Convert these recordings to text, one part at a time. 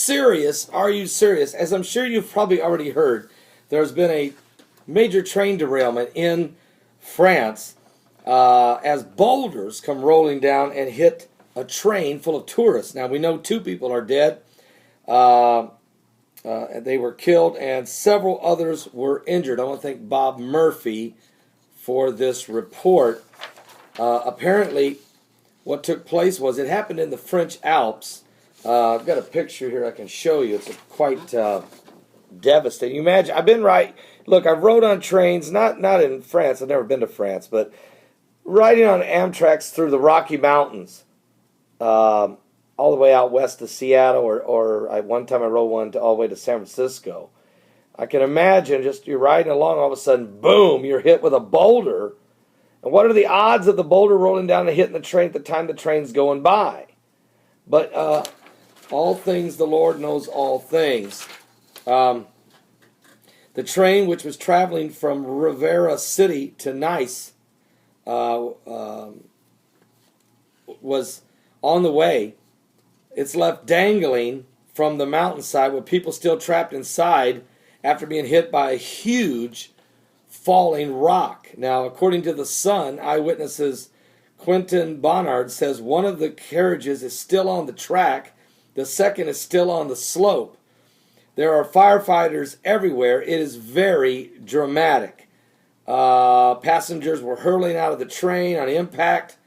serious? Are you serious? As I'm sure you've probably already heard, there's been a major train derailment in France as boulders come rolling down and hit a train full of tourists. Now, we know 2 people are dead. They were killed, and several others were injured. I want to thank Bob Murphy for this report. Apparently, what took place was it happened in the French Alps. I've got a picture here I can show you. It's quite devastating. You imagine, I've been look, I've rode on trains, not in France, I've never been to France, but riding on Amtrak's through the Rocky Mountains, all the way out west to Seattle, or one time I rode one all the way to San Francisco. I can imagine just you're riding along, all of a sudden, boom, you're hit with a boulder. And what are the odds of the boulder rolling down and hitting the train at the time the train's going by? But all things, the Lord knows all things. The train, which was traveling from Rivera City to Nice, was on the way. It's left dangling from the mountainside with people still trapped inside after being hit by a huge falling rock. Now, according to The Sun, eyewitnesses Quentin Bonnard says one of the carriages is still on the track, the second is still on the slope. There are firefighters everywhere. It is very dramatic. Passengers were hurling out of the train on impact.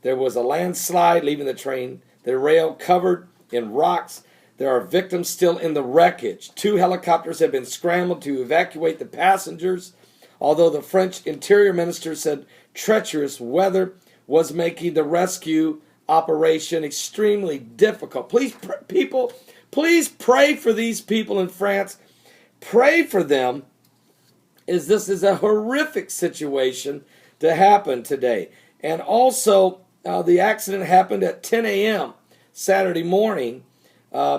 There was a landslide leaving the rail covered in rocks. There are victims still in the wreckage. 2 helicopters have been scrambled to evacuate the passengers, although the French Interior Minister said treacherous weather was making the rescue operation extremely difficult. Please, people, please pray for these people in France. Pray for them, as this is a horrific situation to happen today. And also, the accident happened at 10 a.m. Saturday morning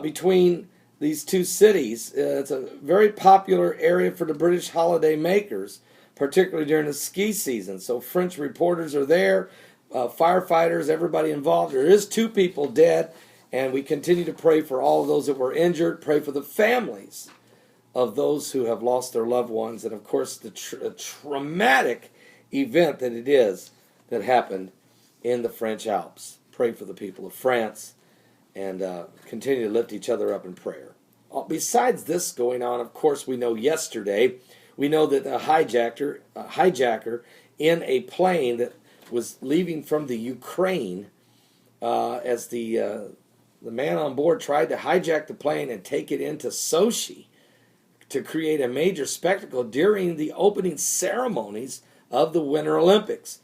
between these 2 cities. It's a very popular area for the British holiday makers, particularly during the ski season. So French reporters are there, firefighters, everybody involved. There is 2 people dead, and we continue to pray for all of those that were injured, pray for the families of those who have lost their loved ones, and of course the traumatic event that it is that happened in the French Alps. Pray for the people of France and continue to lift each other up in prayer. Besides this going on, of course, we know we know that a hijacker in a plane that was leaving from the Ukraine, as the man on board tried to hijack the plane and take it into Sochi to create a major spectacle during the opening ceremonies of the Winter Olympics.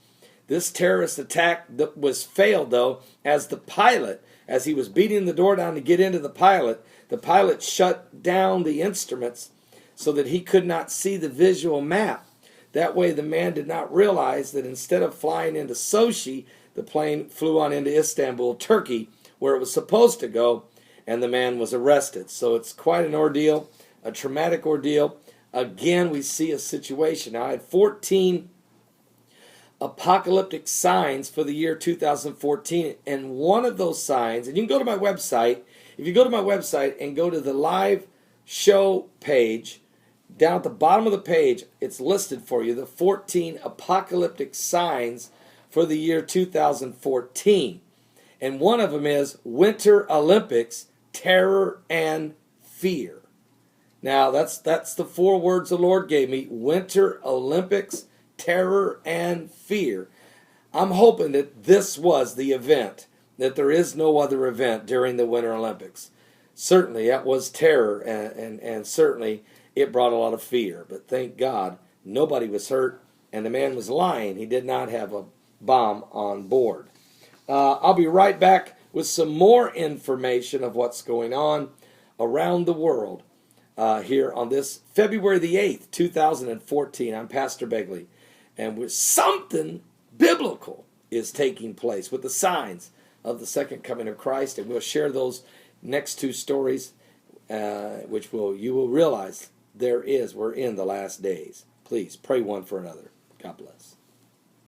This terrorist attack was failed, though, as the pilot, as he was beating the door down to get into the pilot shut down the instruments so that he could not see the visual map. That way the man did not realize that instead of flying into Sochi, the plane flew on into Istanbul, Turkey, where it was supposed to go, and the man was arrested. So it's quite an ordeal, a traumatic ordeal. Again, we see a situation. Now, I had 14 apocalyptic signs for the year 2014, and one of those signs, and you can go to my website, if you go to my website and go to the live show page, down at the bottom of the page, it's listed for you, the 14 apocalyptic signs for the year 2014. And one of them is Winter Olympics, terror and fear. Now, that's the 4 words the Lord gave me, Winter Olympics, terror and fear. I'm hoping that this was the event, that there is no other event during the Winter Olympics. Certainly, that was terror, and certainly it brought a lot of fear. But thank God, nobody was hurt, and the man was lying. He did not have a bomb on board. I'll be right back with some more information of what's going on around the world here on this February the 8th, 2014. I'm Pastor Begley, and with something biblical is taking place with the signs of the second coming of Christ, and we'll share those next 2 stories, which you will realize we're in the last days. Please pray one for another. God bless.